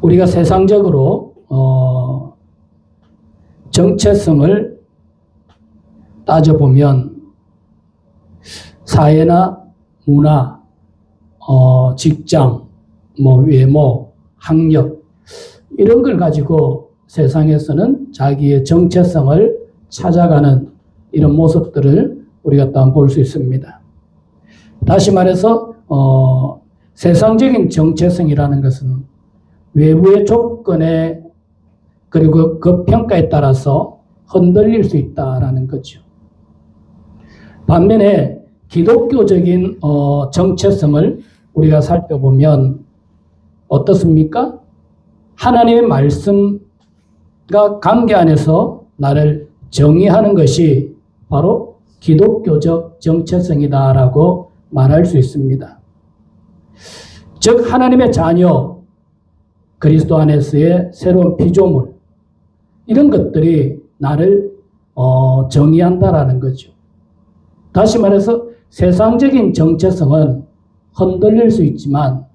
우리가 세상적으로 정체성을 따져보면 사회나 문화, 직장, 외모, 학력 이런 걸 가지고 세상에서는 자기의 정체성을 찾아가는 이런 모습들을 우리가 또 볼 수 있습니다. 다시 말해서 세상적인 정체성이라는 것은 외부의 조건에 그리고 그 평가에 따라서 흔들릴 수 있다라는 거죠. 반면에 기독교적인 정체성을 우리가 살펴보면 어떻습니까? 하나님의 말씀과 관계 안에서 나를 정의하는 것이 바로 기독교적 정체성이다라고 말할 수 있습니다. 즉 하나님의 자녀, 그리스도 안에서의 새로운 피조물 이런 것들이 나를 정의한다라는 거죠. 다시 말해서 세상적인 정체성은 흔들릴 수 있지만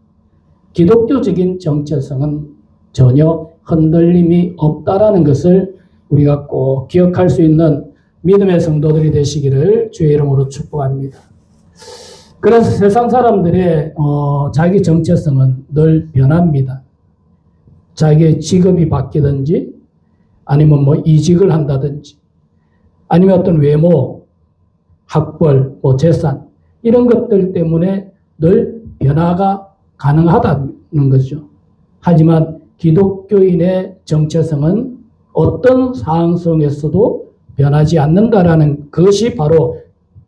기독교적인 정체성은 전혀 흔들림이 없다라는 것을 우리가 꼭 기억할 수 있는 믿음의 성도들이 되시기를 주의 이름으로 축복합니다. 그래서 세상 사람들의 자기 정체성은 늘 변합니다. 자기의 직업이 바뀌든지 아니면 이직을 한다든지 아니면 어떤 외모, 학벌, 재산 이런 것들 때문에 늘 변화가 가능하다는 거죠. 하지만 기독교인의 정체성은 어떤 상황 속에서도 변하지 않는다라는 것이 바로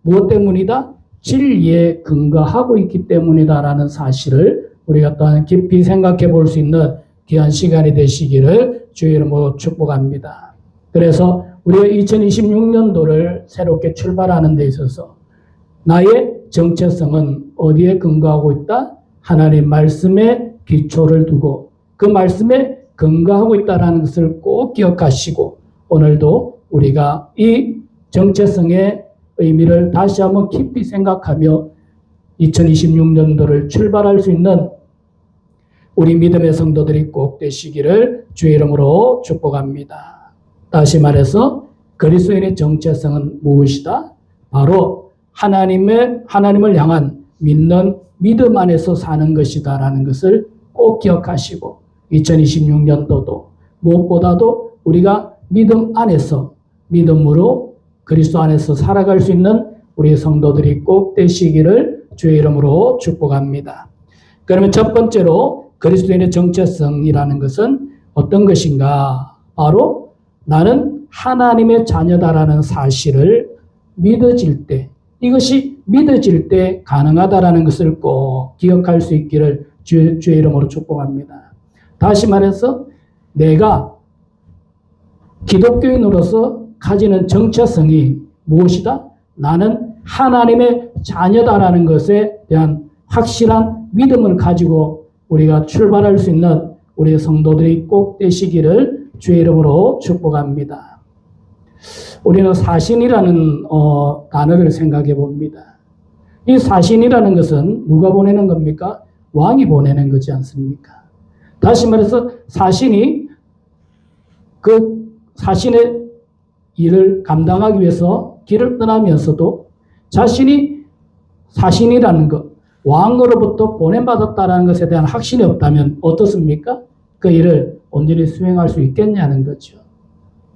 무엇 때문이다? 진리에 근거하고 있기 때문이다라는 사실을 우리가 또한 깊이 생각해 볼 수 있는 귀한 시간이 되시기를 주의 이름으로 축복합니다. 그래서 우리가 2026년도를 새롭게 출발하는 데 있어서 나의 정체성은 어디에 근거하고 있다? 하나님 말씀에 기초를 두고 그 말씀에 근거하고 있다는 것을 꼭 기억하시고 오늘도 우리가 이 정체성의 의미를 다시 한번 깊이 생각하며 2026년도를 출발할 수 있는 우리 믿음의 성도들이 꼭 되시기를 주의 이름으로 축복합니다. 다시 말해서 그리스도인의 정체성은 무엇이다? 바로 하나님을 향한 믿는 믿음 안에서 사는 것이다라는 것을 꼭 기억하시고 2026년도도 무엇보다도 우리가 믿음 안에서 믿음으로 그리스도 안에서 살아갈 수 있는 우리 성도들이 꼭 되시기를 주의 이름으로 축복합니다. 그러면 첫 번째로 그리스도인의 정체성이라는 것은 어떤 것인가? 바로 나는 하나님의 자녀다라는 사실을 믿어질 때 이것이 믿어질 때 가능하다라는 것을 꼭 기억할 수 있기를 주의 이름으로 축복합니다. 다시 말해서 내가 기독교인으로서 가지는 정체성이 무엇이다? 나는 하나님의 자녀다라는 것에 대한 확실한 믿음을 가지고 우리가 출발할 수 있는 우리 성도들이 꼭 되시기를 주의 이름으로 축복합니다. 우리는 사신이라는 단어를 생각해 봅니다. 이 사신이라는 것은 누가 보내는 겁니까? 왕이 보내는 거지 않습니까? 다시 말해서 사신이 그 사신의 일을 감당하기 위해서 길을 떠나면서도 자신이 사신이라는 것, 왕으로부터 보냄받았다는 것에 대한 확신이 없다면 어떻습니까? 그 일을 온전히 수행할 수 있겠냐는 거죠.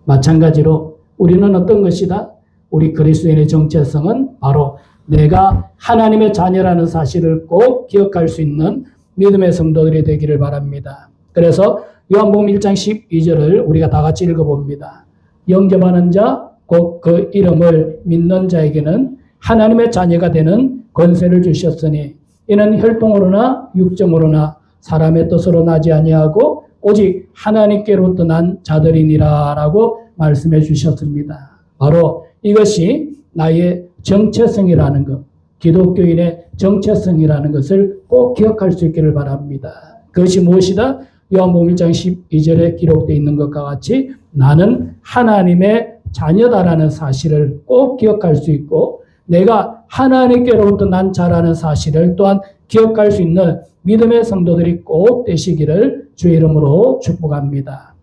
마찬가지로 우리는 어떤 것이다? 우리 그리스도인의 정체성은 바로 내가 하나님의 자녀라는 사실을 꼭 기억할 수 있는 믿음의 성도들이 되기를 바랍니다. 그래서 요한복음 1장 12절을 우리가 다 같이 읽어봅니다. 영접하는 자, 곧 그 이름을 믿는 자에게는 하나님의 자녀가 되는 권세를 주셨으니 이는 혈통으로나 육정으로나 사람의 뜻으로 나지 아니하고 오직 하나님께로부터 난 자들이니라 라고 말씀해 주셨습니다. 바로 이것이 나의 정체성이라는 것, 기독교인의 정체성이라는 것을 꼭 기억할 수 있기를 바랍니다. 그것이 무엇이다? 요한복음 1장 12절에 기록되어 있는 것과 같이 나는 하나님의 자녀다라는 사실을 꼭 기억할 수 있고 내가 하나님께로부터 난 자라는 사실을 또한 기억할 수 있는 믿음의 성도들이 꼭 되시기를 주의 이름으로 축복합니다.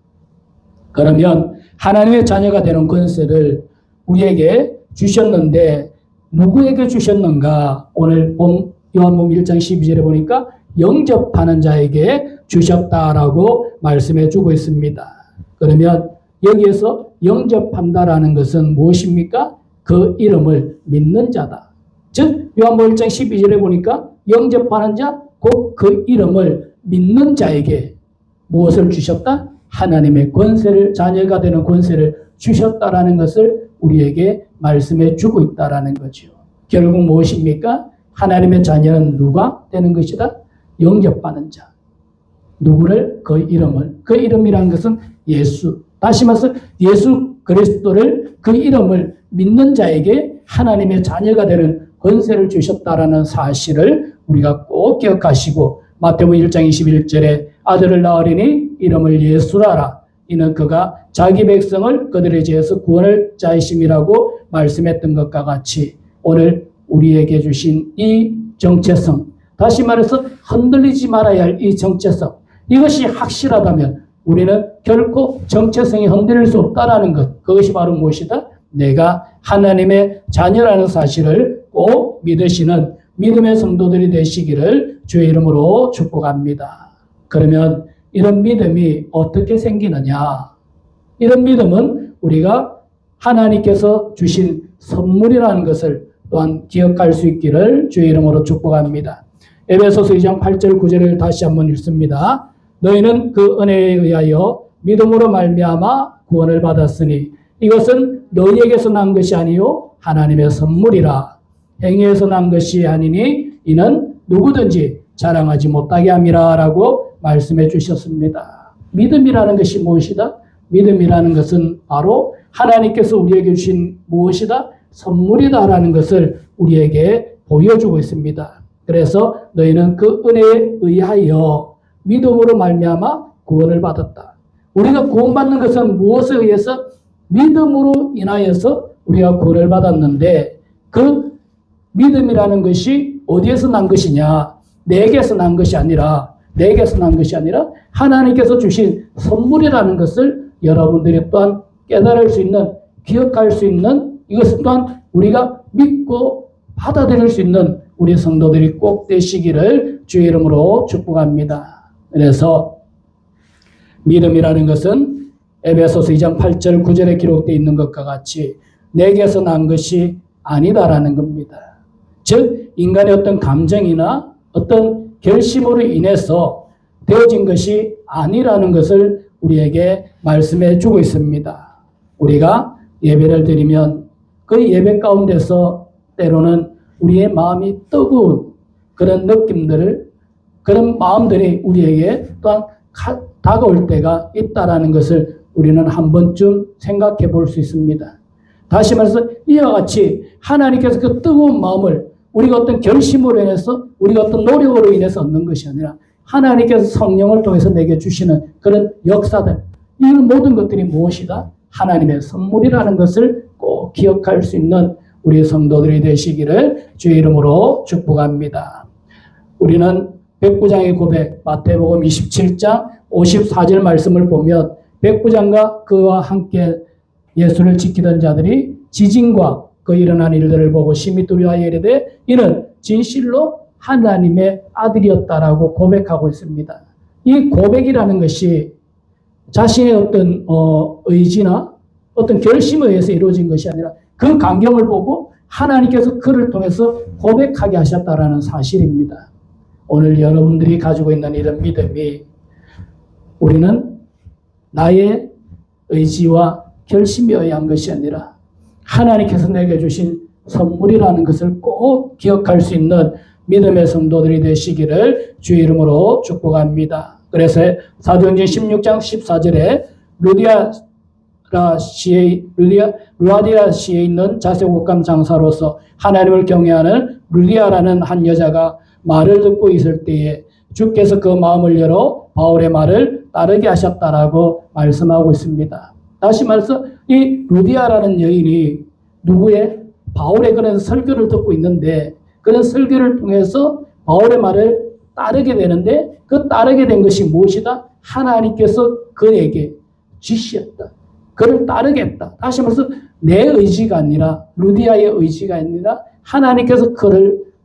그러면 하나님의 자녀가 되는 권세를 우리에게 주셨는데 누구에게 주셨는가? 오늘 요한복음 1장 12절에 보니까 영접하는 자에게 주셨다라고 말씀해 주고 있습니다. 그러면 여기에서 영접한다라는 것은 무엇입니까? 그 이름을 믿는 자다. 즉 요한복음 1장 12절에 보니까 영접하는 자, 곧 그 이름을 믿는 자에게 무엇을 주셨다? 하나님의 권세를, 자녀가 되는 권세를 주셨다라는 것을 우리에게 말씀해 주고 있다라는 거죠. 결국 무엇입니까? 하나님의 자녀는 누가 되는 것이다? 영접하는 자. 누구를? 그 이름을. 그 이름이라는 것은 예수. 다시 말해서 예수 그리스도를, 그 이름을 믿는 자에게 하나님의 자녀가 되는 권세를 주셨다라는 사실을 우리가 꼭 기억하시고, 마태복음 1장 21절에 아들을 낳으리니 이름을 예수라라. 이는 그가 자기 백성을 그들의 죄에서 구원할 자이심이라고 말씀했던 것과 같이 오늘 우리에게 주신 이 정체성, 다시 말해서 흔들리지 말아야 할 이 정체성, 이것이 확실하다면 우리는 결코 정체성이 흔들릴 수 없다는 것, 그것이 바로 무엇이다? 내가 하나님의 자녀라는 사실을 꼭 믿으시는 믿음의 성도들이 되시기를 주의 이름으로 축복합니다. 그러면 이런 믿음이 어떻게 생기느냐? 이런 믿음은 우리가 하나님께서 주신 선물이라는 것을 또한 기억할 수 있기를 주의 이름으로 축복합니다. 에베소서 2장 8절 9절을 다시 한번 읽습니다. 너희는 그 은혜에 의하여 믿음으로 말미암아 구원을 받았으니 이것은 너희에게서 난 것이 아니요 하나님의 선물이라. 행위에서 난 것이 아니니 이는 누구든지 자랑하지 못하게 함이라 라고 말씀해 주셨습니다. 믿음이라는 것이 무엇이다? 믿음이라는 것은 바로 하나님께서 우리에게 주신 무엇이다? 선물이다라는 것을 우리에게 보여주고 있습니다. 그래서 너희는 그 은혜에 의하여 믿음으로 말미암아 구원을 받았다. 우리가 구원받는 것은 무엇에 의해서? 믿음으로 인하여서 우리가 구원을 받았는데 그 믿음이라는 것이 어디에서 난 것이냐? 내게서 난 것이 아니라 하나님께서 주신 선물이라는 것을 여러분들이 또한 깨달을 수 있는, 기억할 수 있는, 이것을 또한 우리가 믿고 받아들일 수 있는 우리 성도들이 꼭 되시기를 주의 이름으로 축복합니다. 그래서 믿음이라는 것은 에베소서 2장 8절 9절에 기록되어 있는 것과 같이 내게서 난 것이 아니다라는 겁니다. 즉 인간의 어떤 감정이나 어떤 결심으로 인해서 되어진 것이 아니라는 것을 우리에게 말씀해 주고 있습니다. 우리가 예배를 드리면 그 예배 가운데서 때로는 우리의 마음이 뜨거운 그런 느낌들을, 그런 마음들이 우리에게 또한 다가올 때가 있다라는 것을 우리는 한 번쯤 생각해 볼 수 있습니다. 다시 말해서 이와 같이 하나님께서 그 뜨거운 마음을 우리가 어떤 결심으로 인해서, 우리가 어떤 노력으로 인해서 얻는 것이 아니라 하나님께서 성령을 통해서 내게 주시는 그런 역사들, 이 모든 것들이 무엇이다? 하나님의 선물이라는 것을 꼭 기억할 수 있는 우리 성도들이 되시기를 주의 이름으로 축복합니다. 우리는 백부장의 고백, 마태복음 27장 54절 말씀을 보면 백부장과 그와 함께 예수를 지키던 자들이 지진과 그 일어난 일들을 보고 심히 두려워하여 이르되 이는 진실로 하나님의 아들이었다라고 고백하고 있습니다. 이 고백이라는 것이 자신의 어떤 의지나 어떤 결심에 의해서 이루어진 것이 아니라 그 광경을 보고 하나님께서 그를 통해서 고백하게 하셨다라는 사실입니다. 오늘 여러분들이 가지고 있는 이런 믿음이 우리는 나의 의지와 결심에 의한 것이 아니라 하나님께서 내게 주신 선물이라는 것을 꼭 기억할 수 있는 믿음의 성도들이 되시기를 주의 이름으로 축복합니다. 그래서 사도행전 16장 14절에 루아디아 시에 있는 자색옷감 장사로서 하나님을 경외하는 루디아라는 한 여자가 말을 듣고 있을 때에 주께서 그 마음을 열어 바울의 말을 따르게 하셨다라고 말씀하고 있습니다. 다시 말해서 이 루디아라는 여인이 누구의? 바울의 그런 설교를 듣고 있는데 그런 설교를 통해서 바울의 말을 따르게 되는데 그 따르게 된 것이 무엇이다? 하나님께서 그에게 지시했다. 그를 따르겠다. 다시 말해서 내 의지가 아니라 루디아의 의지가 아니라 하나님께서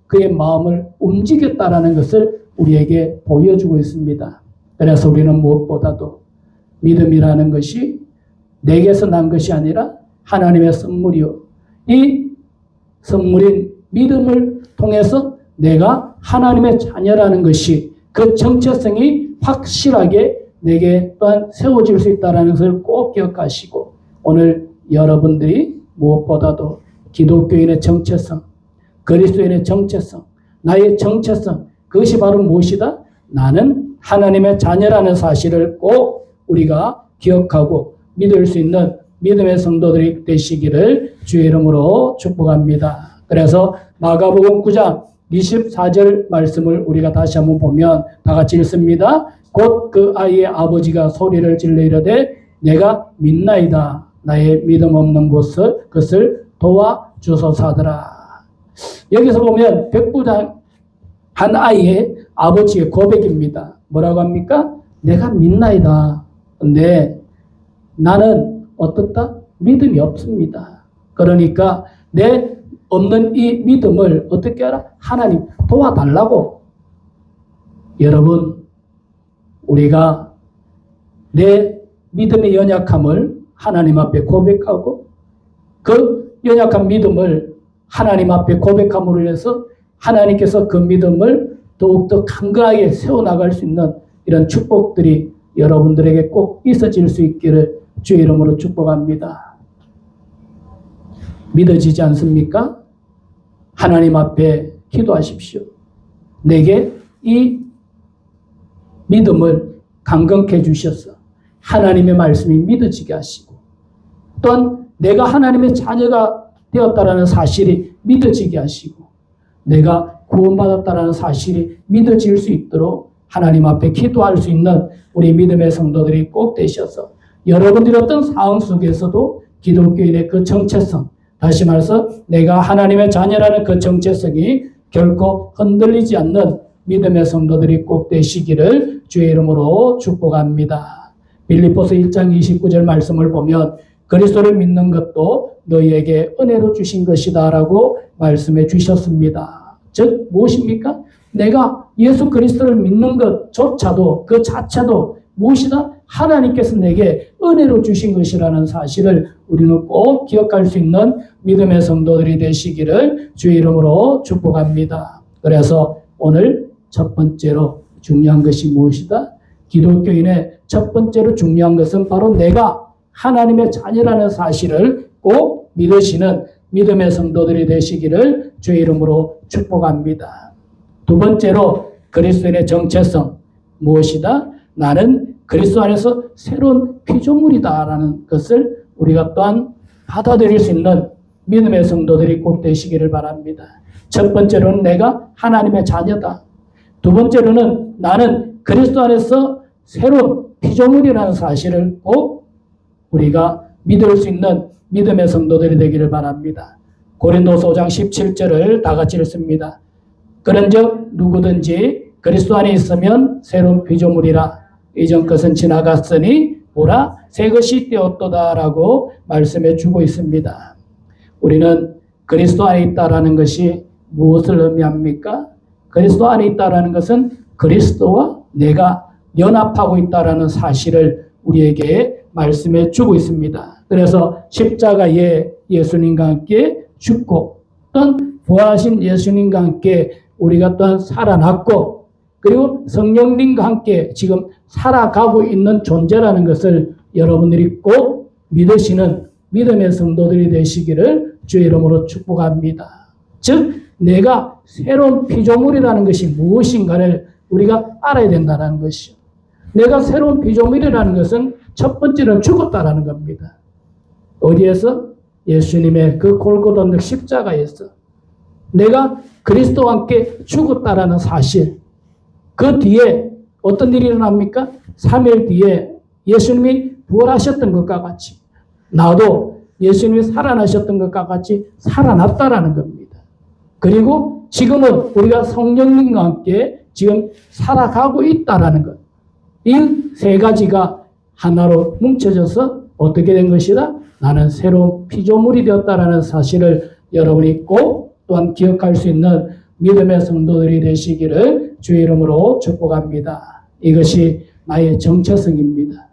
그의 마음을 움직였다라는 것을 우리에게 보여주고 있습니다. 그래서 우리는 무엇보다도 믿음이라는 것이 내게서 난 것이 아니라 하나님의 선물이요. 이 선물인 믿음을 통해서 내가 하나님의 자녀라는 것이 그 정체성이 확실하게 내게 또한 세워질 수 있다는 것을 꼭 기억하시고 오늘 여러분들이 무엇보다도 기독교인의 정체성, 그리스도인의 정체성, 나의 정체성 그것이 바로 무엇이다? 나는 하나님의 자녀라는 사실을 꼭 우리가 기억하고 믿을 수 있는 믿음의 성도들이 되시기를 주의 이름으로 축복합니다. 그래서 마가복음 9장 24절 말씀을 우리가 다시 한번 보면 다 같이 읽습니다. 곧 그 아이의 아버지가 소리를 질러 이르되 내가 믿나이다. 나의 믿음 없는 것을 도와주소서 하더라. 여기서 보면 백부장 한 아이의 아버지의 고백입니다. 뭐라고 합니까? 내가 믿나이다. 근데 나는 어떻다? 믿음이 없습니다. 그러니까 내 없는 이 믿음을 어떻게 하라? 하나님 도와달라고. 여러분, 우리가 내 믿음의 연약함을 하나님 앞에 고백하고 그 연약한 믿음을 하나님 앞에 고백함으로 인해서 하나님께서 그 믿음을 더욱더 강건하게 세워나갈 수 있는 이런 축복들이 여러분들에게 꼭 있어질 수 있기를 주의 이름으로 축복합니다. 믿어지지 않습니까? 하나님 앞에 기도하십시오. 내게 이 믿음을 강건케 해주셔서 하나님의 말씀이 믿어지게 하시고 또한 내가 하나님의 자녀가 되었다라는 사실이 믿어지게 하시고 내가 구원받았다라는 사실이 믿어질 수 있도록 하나님 앞에 기도할 수 있는 우리 믿음의 성도들이 꼭 되셔서 여러분들이 어떤 상황 속에서도 기독교인의 그 정체성, 다시 말해서 내가 하나님의 자녀라는 그 정체성이 결코 흔들리지 않는 믿음의 성도들이 꼭 되시기를 주의 이름으로 축복합니다. 빌립보서 1장 29절 말씀을 보면 그리스도를 믿는 것도 너희에게 은혜로 주신 것이다 라고 말씀해 주셨습니다. 즉 무엇입니까? 내가 예수 그리스도를 믿는 것조차도 그 자체도 무엇이다? 하나님께서 내게 은혜로 주신 것이라는 사실을 우리는 꼭 기억할 수 있는 믿음의 성도들이 되시기를 주의 이름으로 축복합니다. 그래서 오늘 첫 번째로 중요한 것이 무엇이다? 기독교인의 첫 번째로 중요한 것은 바로 내가 하나님의 자녀라는 사실을 꼭 믿으시는 믿음의 성도들이 되시기를 주의 이름으로 축복합니다. 두 번째로 그리스도인의 정체성 무엇이다? 나는 그리스도 안에서 새로운 피조물이다라는 것을 우리가 또한 받아들일 수 있는 믿음의 성도들이 꼭 되시기를 바랍니다. 첫 번째로는 내가 하나님의 자녀다. 두 번째로는 나는 그리스도 안에서 새로운 피조물이라는 사실을 꼭 우리가 믿을 수 있는 믿음의 성도들이 되기를 바랍니다. 고린도서 5장 17절을 다 같이 읽습니다. 그런즉 누구든지 그리스도 안에 있으면 새로운 피조물이라 이전 것은 지나갔으니 보라 새 것이 되었도다라고 말씀해 주고 있습니다. 우리는 그리스도 안에 있다라는 것이 무엇을 의미합니까? 그리스도 안에 있다라는 것은 그리스도와 내가 연합하고 있다라는 사실을 우리에게 말씀해 주고 있습니다. 그래서 십자가에 예수님과 함께 죽고 또한 부활하신 예수님과 함께 우리가 또한 살아났고 그리고 성령님과 함께 지금 살아가고 있는 존재라는 것을 여러분들이 꼭 믿으시는 믿음의 성도들이 되시기를 주의 이름으로 축복합니다. 즉 내가 새로운 피조물이라는 것이 무엇인가를 우리가 알아야 된다는 것이요. 내가 새로운 피조물이라는 것은 첫 번째는 죽었다라는 겁니다. 어디에서? 예수님의 그 골고다 언덕 십자가에서 내가 그리스도와 함께 죽었다라는 사실. 그 뒤에 어떤 일이 일어납니까? 3일 뒤에 예수님이 부활하셨던 것과 같이 나도 예수님이 살아나셨던 것과 같이 살아났다라는 겁니다. 그리고 지금은 우리가 성령님과 함께 지금 살아가고 있다라는 것. 이 세 가지가 하나로 뭉쳐져서 어떻게 된 것이다? 나는 새로운 피조물이 되었다라는 사실을 여러분이 꼭 또한 기억할 수 있는 믿음의 성도들이 되시기를 주의 이름으로 축복합니다. 이것이 나의 정체성입니다.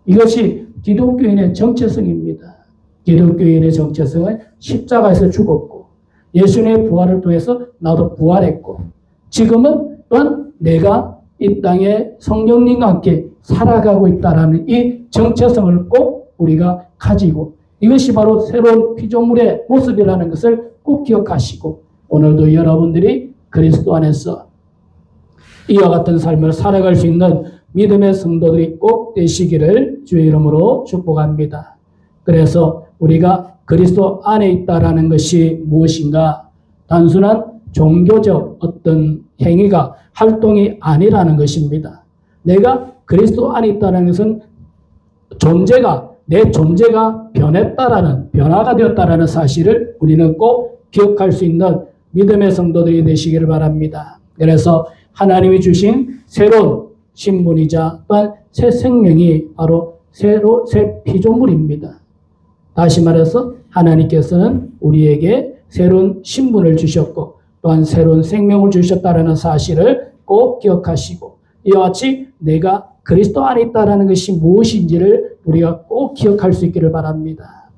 이것이 기독교인의 정체성입니다. 기독교인의 정체성은 십자가에서 죽었고 예수님의 부활을 통해서 나도 부활했고 지금은 또한 내가 이 땅에 성령님과 함께 살아가고 있다는 이 정체성을 꼭 우리가 가지고 이것이 바로 새로운 피조물의 모습이라는 것을 꼭 기억하시고 오늘도 여러분들이 그리스도 안에서 이와 같은 삶을 살아갈 수 있는 믿음의 성도들이 꼭 되시기를 주의 이름으로 축복합니다. 그래서 우리가 그리스도 안에 있다라는 것이 무엇인가? 단순한 종교적 어떤 행위가 활동이 아니라는 것입니다. 내가 그리스도 안에 있다는 것은 내 존재가 변화가 되었다라는 사실을 우리는 꼭 기억할 수 있는 믿음의 성도들이 되시기를 바랍니다. 그래서 하나님이 주신 새로운 신분이자 또한 새 생명이 바로 새 피조물입니다. 다시 말해서 하나님께서는 우리에게 새로운 신분을 주셨고 또한 새로운 생명을 주셨다는 사실을 꼭 기억하시고 이와 같이 내가 그리스도 안에 있다는 것이 무엇인지를 우리가 꼭 기억할 수 있기를 바랍니다.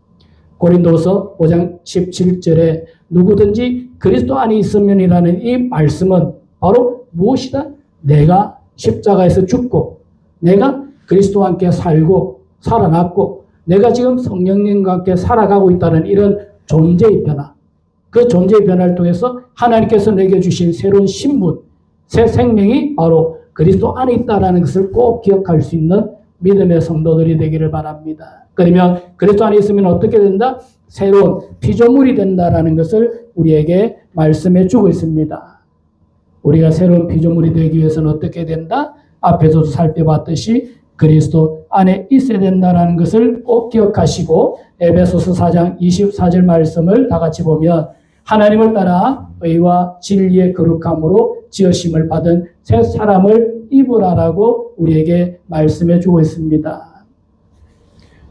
고린도서 5장 17절에 누구든지 그리스도 안에 있으면이라는 이 말씀은 바로 무엇이다? 내가 십자가에서 죽고 내가 그리스도와 함께 살고 살아났고 내가 지금 성령님과 함께 살아가고 있다는 이런 존재의 변화, 그 존재의 변화를 통해서 하나님께서 내게 주신 새로운 신분, 새 생명이 바로 그리스도 안에 있다는 것을 꼭 기억할 수 있는 믿음의 성도들이 되기를 바랍니다. 그러면 그리스도 안에 있으면 어떻게 된다? 새로운 피조물이 된다는 것을 우리에게 말씀해 주고 있습니다. 우리가 새로운 피조물이 되기 위해서는 어떻게 된다? 앞에서도 살펴봤듯이 그리스도 안에 있어야 된다는 것을 꼭 기억하시고 에베소서 4장 24절 말씀을 다 같이 보면 하나님을 따라 의와 진리의 거룩함으로 지으심을 받은 새 사람을 입으라라고 우리에게 말씀해 주고 있습니다.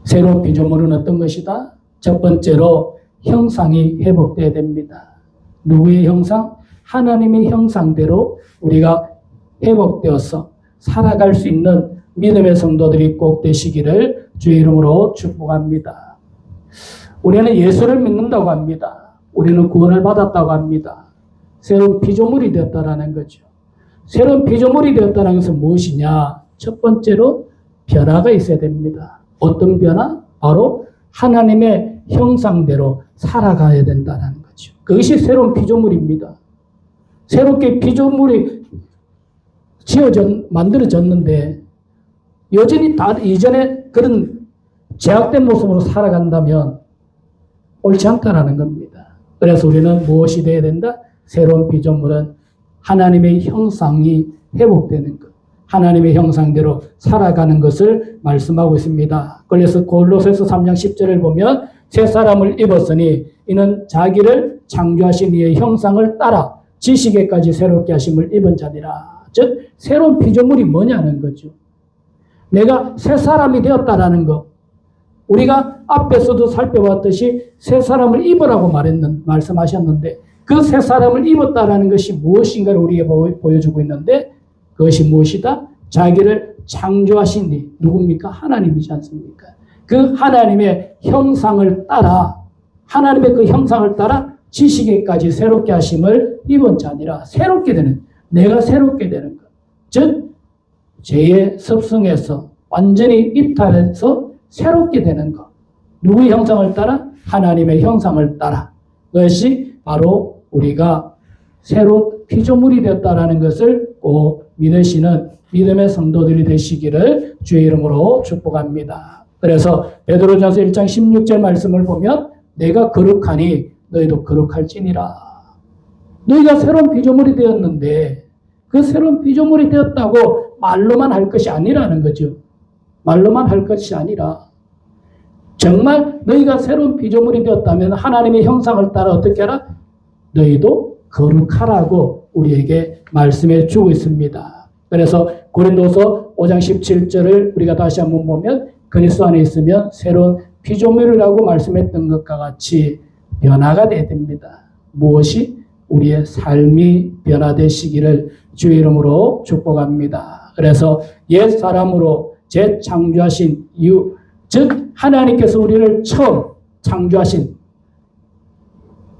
새로운 피조물은 어떤 것이다? 첫 번째로 형상이 회복되어야 됩니다. 누구의 형상? 하나님의 형상대로 우리가 회복되어서 살아갈 수 있는 믿음의 성도들이 꼭 되시기를 주의 이름으로 축복합니다. 우리는 예수를 믿는다고 합니다. 우리는 구원을 받았다고 합니다. 새로운 피조물이 되었다라는 거죠. 새로운 피조물이 되었다는 것은 무엇이냐? 첫 번째로 변화가 있어야 됩니다. 어떤 변화? 바로 하나님의 형상대로 살아가야 된다는 거죠. 그것이 새로운 피조물입니다. 새롭게 피조물이 만들어졌는데 여전히 이전에 그런 제약된 모습으로 살아간다면 옳지 않다라는 겁니다. 그래서 우리는 무엇이 되어야 된다? 새로운 피조물은 하나님의 형상이 회복되는 것. 하나님의 형상대로 살아가는 것을 말씀하고 있습니다. 그래서 골로새서 3장 10절을 보면 새 사람을 입었으니 이는 자기를 창조하신 이의 형상을 따라 지식에까지 새롭게 하심을 입은 자니라. 즉 새로운 피조물이 뭐냐는 거죠. 내가 새 사람이 되었다라는 것. 우리가 앞에서도 살펴봤듯이 새 사람을 입으라고 말씀하셨는데 그 새 사람을 입었다라는 것이 무엇인가를 우리에게 보여주고 있는데 그것이 무엇이다? 자기를 창조하신 이 누굽니까? 하나님이지 않습니까? 그 하나님의 형상을 따라 하나님의 그 형상을 따라 지식에까지 새롭게 하심을 입은 자니라. 새롭게 되는, 내가 새롭게 되는 것. 즉 죄의 습성에서 완전히 이탈해서 새롭게 되는 것. 누구의 형상을 따라? 하나님의 형상을 따라. 그것이 바로 우리가 새로운 피조물이 되었다라는 것을 꼭 믿으시는 믿음의 성도들이 되시기를 주의 이름으로 축복합니다. 그래서 베드로전서 1장 16절 말씀을 보면 내가 거룩하니 너희도 거룩할지니라. 너희가 새로운 피조물이 되었는데 그 새로운 피조물이 되었다고 말로만 할 것이 아니라는 거죠. 말로만 할 것이 아니라 정말 너희가 새로운 피조물이 되었다면 하나님의 형상을 따라 어떻게 하라? 너희도 거룩하라고 우리에게 말씀해 주고 있습니다. 그래서 고린도서 5장 17절을 우리가 다시 한번 보면 그리스도 안에 있으면 새로운 피조물이라고 말씀했던 것과 같이 변화가 되어야 됩니다. 무엇이? 우리의 삶이 변화되시기를 주의 이름으로 축복합니다. 그래서 옛 사람으로 재창조하신 이유, 즉 하나님께서 우리를 처음 창조하신,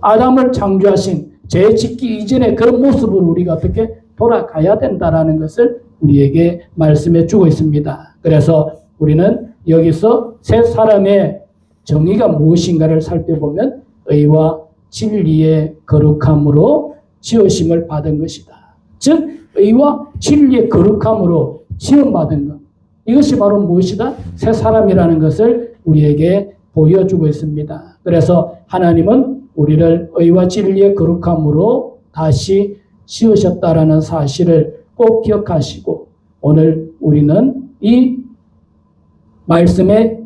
아담을 창조하신 죄 짓기 이전의 그런 모습으로 우리가 어떻게 돌아가야 된다라는 것을 우리에게 말씀해 주고 있습니다. 그래서 우리는 여기서 새 사람의 정의가 무엇인가를 살펴보면 의와 진리의 거룩함으로 지으심을 받은 것이다. 즉 의와 진리의 거룩함으로 지음받은 것, 이것이 바로 무엇이다? 새 사람이라는 것을 우리에게 보여주고 있습니다. 그래서 하나님은 우리를 의와 진리의 거룩함으로 다시 지으셨다라는 사실을 꼭 기억하시고, 오늘 우리는 이 말씀의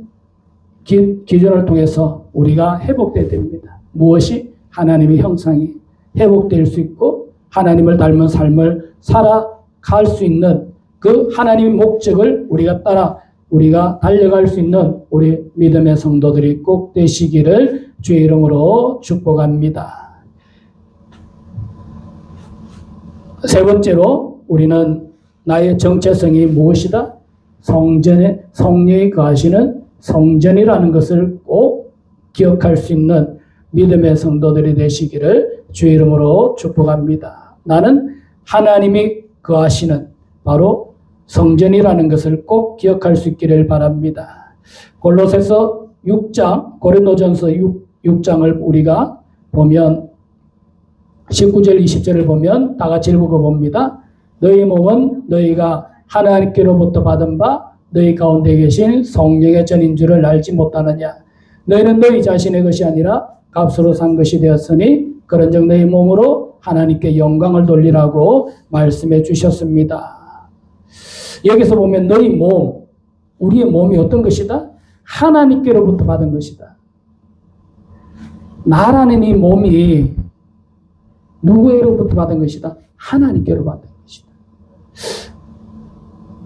기준을 통해서 우리가 회복돼야 됩니다. 무엇이? 하나님의 형상이 회복될 수 있고 하나님을 닮은 삶을 살아갈 수 있는 그 하나님의 목적을 우리가 따라 우리가 달려갈 수 있는 우리 믿음의 성도들이 꼭 되시기를 주의 이름으로 축복합니다. 세 번째로 우리는 나의 정체성이 무엇이다? 성령이 거하시는 성전이라는 것을 꼭 기억할 수 있는 믿음의 성도들이 되시기를 주의 이름으로 축복합니다. 나는 하나님이 거하시는 바로 성전이라는 것을 꼭 기억할 수 있기를 바랍니다. 골로새서 6장, 고린도전서 6장을 우리가 보면 19절 20절을 보면 다 같이 읽어봅니다. 너희 몸은 너희가 하나님께로부터 받은 바 너희 가운데 계신 성령의 전인 줄을 알지 못하느냐. 너희는 너희 자신의 것이 아니라 값으로 산 것이 되었으니 그런즉 너희 몸으로 하나님께 영광을 돌리라고 말씀해 주셨습니다. 여기서 보면 너희 몸, 우리의 몸이 어떤 것이다? 하나님께로부터 받은 것이다. 나라는 이 몸이 누구로부터 받은 것이다? 하나님께로 받은 것이다.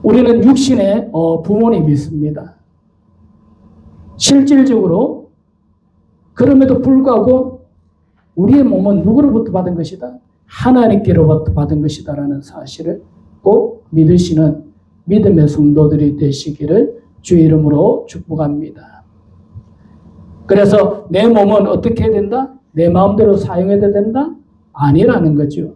우리는 육신의 부모님이 있습니다. 실질적으로 그럼에도 불구하고 우리의 몸은 누구로부터 받은 것이다? 하나님께로부터 받은 것이다라는 사실을 꼭 믿으시는 믿음의 성도들이 되시기를 주의 이름으로 축복합니다. 그래서 내 몸은 어떻게 해야 된다? 내 마음대로 사용해야 된다? 아니라는 거죠.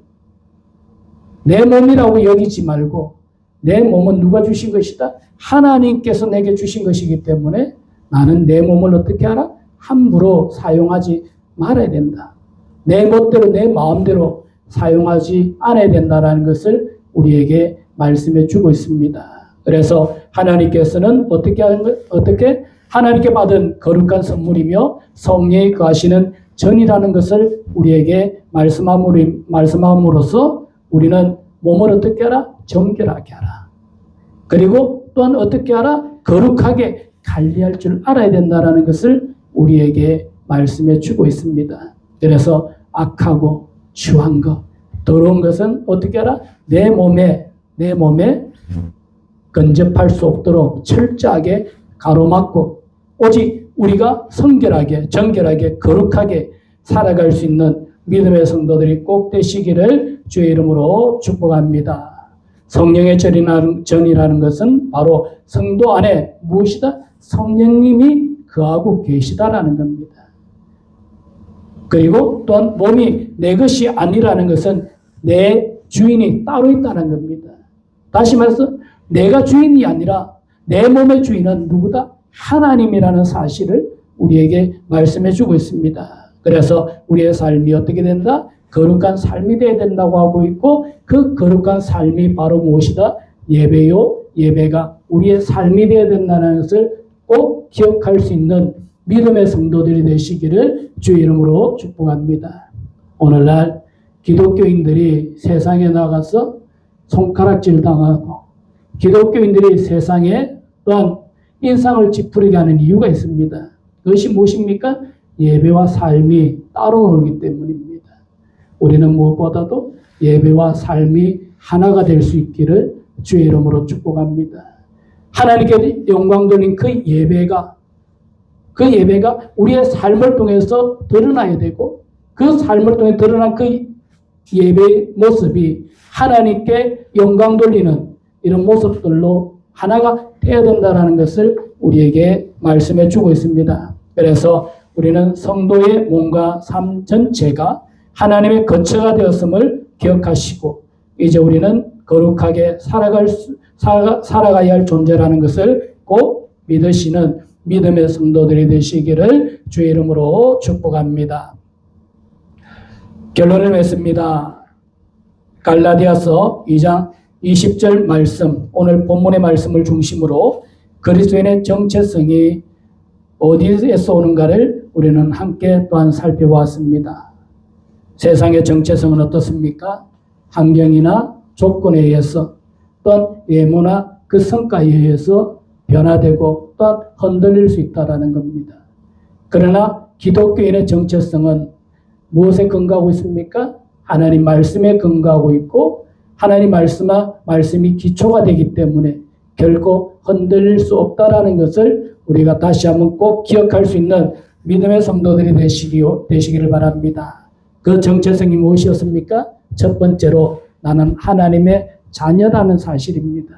내 몸이라고 여기지 말고 내 몸은 누가 주신 것이다? 하나님께서 내게 주신 것이기 때문에 나는 내 몸을 어떻게 하라? 함부로 사용하지 말아야 된다. 내 멋대로 내 마음대로 사용하지 않아야 된다는 것을 우리에게 말씀해 주고 있습니다. 그래서 하나님께서는 어떻게 하나님께 받은 거룩한 선물이며 성령이 거하시는 전이라는 것을 우리에게 말씀함으로써 우리는 몸을 어떻게 하라? 정결하게 하라. 그리고 또한 어떻게 하라? 거룩하게 관리할 줄 알아야 된다는 것을 우리에게 말씀해 주고 있습니다. 그래서 악하고 추한 것, 더러운 것은 어떻게 하라? 내 몸에 근접할 수 없도록 철저하게 가로막고 오직 우리가 성결하게, 정결하게, 거룩하게 살아갈 수 있는 믿음의 성도들이 꼭 되시기를 주의 이름으로 축복합니다. 성령의 전이라는 것은 바로 성도 안에 무엇이다? 성령님이 거하고 계시다라는 겁니다. 그리고 또한 몸이 내 것이 아니라는 것은 내 주인이 따로 있다는 겁니다. 다시 말해서 내가 주인이 아니라 내 몸의 주인은 누구다? 하나님이라는 사실을 우리에게 말씀해 주고 있습니다. 그래서 우리의 삶이 어떻게 된다? 거룩한 삶이 되어야 된다고 하고 있고 그 거룩한 삶이 바로 무엇이다? 예배요. 예배가 우리의 삶이 되어야 된다는 것을 꼭 기억할 수 있는 믿음의 성도들이 되시기를 주의 이름으로 축복합니다. 오늘날 기독교인들이 세상에 나가서 손가락질 당하고 기독교인들이 세상에 또한 인상을 찌푸리게 하는 이유가 있습니다. 그것이 무엇입니까? 예배와 삶이 따로 오기 때문입니다. 우리는 무엇보다도 예배와 삶이 하나가 될 수 있기를 주의 이름으로 축복합니다. 하나님께 영광 돌린 그 예배가 우리의 삶을 통해서 드러나야 되고, 그 삶을 통해 드러난 그 예배의 모습이 하나님께 영광 돌리는 이런 모습들로 하나가 되어야 된다는 것을 우리에게 말씀해 주고 있습니다. 그래서 우리는 성도의 몸과 삶 전체가 하나님의 거처가 되었음을 기억하시고, 이제 우리는 거룩하게 살아가야 할 존재라는 것을 꼭 믿으시는 믿음의 성도들이 되시기를 주의 이름으로 축복합니다. 결론을 맺습니다. 갈라디아서 2장 20절 말씀, 오늘 본문의 말씀을 중심으로 그리스도인의 정체성이 어디에서 오는가를 우리는 함께 또한 살펴보았습니다. 세상의 정체성은 어떻습니까? 환경이나 조건에 의해서, 또한 외모나 그 성과에 의해서 변화되고 또한 흔들릴 수 있다는 겁니다. 그러나 기독교인의 정체성은 무엇에 근거하고 있습니까? 하나님 말씀에 근거하고 있고, 하나님 말씀이 기초가 되기 때문에 결코 흔들릴 수 없다라는 것을 우리가 다시 한번 꼭 기억할 수 있는 믿음의 성도들이 되시기를 바랍니다. 그 정체성이 무엇이었습니까? 첫 번째로 나는 하나님의 자녀라는 사실입니다.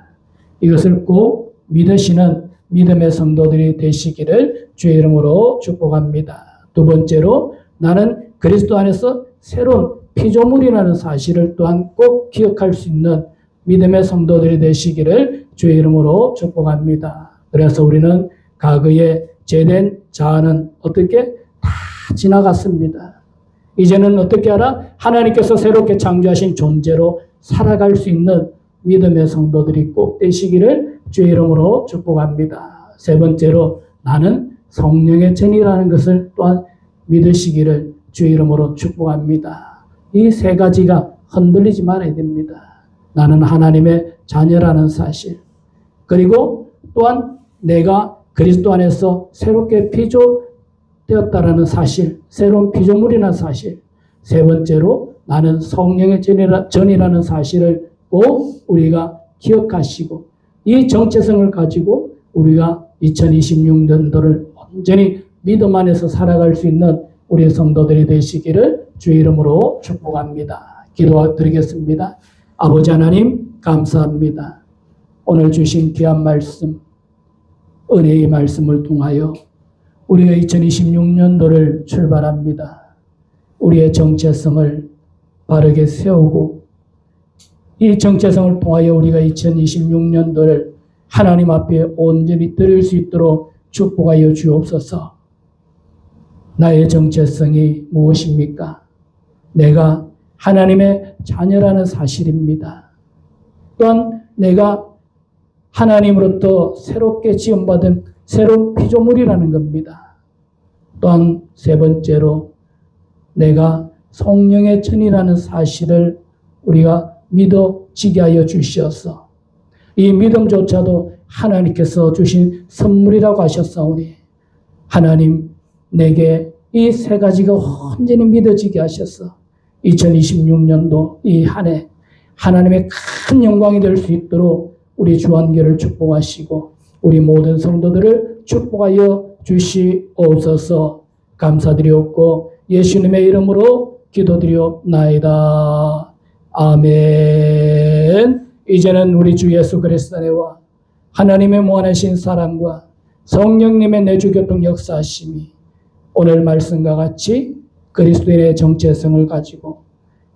이것을 꼭 믿으시는 믿음의 성도들이 되시기를 주의 이름으로 축복합니다. 두 번째로 나는 그리스도 안에서 새로운 피조물이라는 사실을 또한 꼭 기억할 수 있는 믿음의 성도들이 되시기를 주의 이름으로 축복합니다. 그래서 우리는 과거에 죄된 자아는 어떻게 다 지나갔습니다. 이제는 어떻게 하라? 하나님께서 새롭게 창조하신 존재로 살아갈 수 있는 믿음의 성도들이 꼭 되시기를 주의 이름으로 축복합니다. 세 번째로 나는 성령의 전이라는 것을 또한 믿으시기를 주의 이름으로 축복합니다. 이 세 가지가 흔들리지 말아야 됩니다. 나는 하나님의 자녀라는 사실, 그리고 또한 내가 그리스도 안에서 새롭게 피조되었다라는 사실, 새로운 피조물이라는 사실, 세 번째로 나는 성령의 전이라는 사실을 꼭 우리가 기억하시고, 이 정체성을 가지고 우리가 2026년도를 온전히 믿음 안에서 살아갈 수 있는 우리 성도들이 되시기를 주의 이름으로 축복합니다. 기도드리겠습니다. 아버지 하나님 감사합니다. 오늘 주신 귀한 말씀, 은혜의 말씀을 통하여 우리가 2026년도를 출발합니다. 우리의 정체성을 바르게 세우고, 이 정체성을 통하여 우리가 2026년도를 하나님 앞에 온전히 드릴 수 있도록 축복하여 주옵소서. 나의 정체성이 무엇입니까? 내가 하나님의 자녀라는 사실입니다. 또한 내가 하나님으로부터 새롭게 지음받은 새로운 피조물이라는 겁니다. 또한 세 번째로 내가 성령의 전이라는 사실을 우리가 믿어지게 하여 주시어서, 이 믿음조차도 하나님께서 주신 선물이라고 하셨사오니 하나님 내게 이 세 가지가 온전히 믿어지게 하셔서 2026년도 이 한 해 하나님의 큰 영광이 될 수 있도록 우리 주한교를 축복하시고 우리 모든 성도들을 축복하여 주시옵소서. 감사드리옵고 예수님의 이름으로 기도드리옵나이다. 아멘. 이제는 우리 주 예수 그리스도의 은혜와 하나님의 무한하신 사랑과 성령님의 내주교통 역사하심이 오늘 말씀과 같이 그리스도인의 정체성을 가지고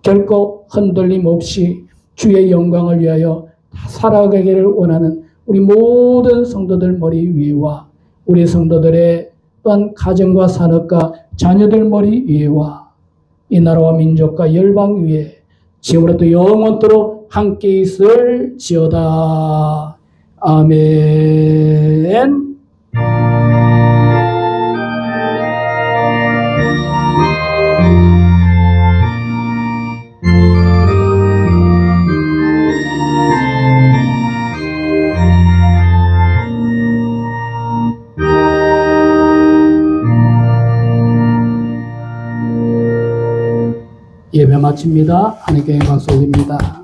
결코 흔들림 없이 주의 영광을 위하여 살아가기를 원하는 우리 모든 성도들 머리 위에와 우리 성도들의 또한 가정과 산업과 자녀들 머리 위에와 이 나라와 민족과 열방 위에 지금부터 영원토록 함께 있을지어다. 아멘. 예배 예배 마칩니다. 하나님께 박수 올립니다.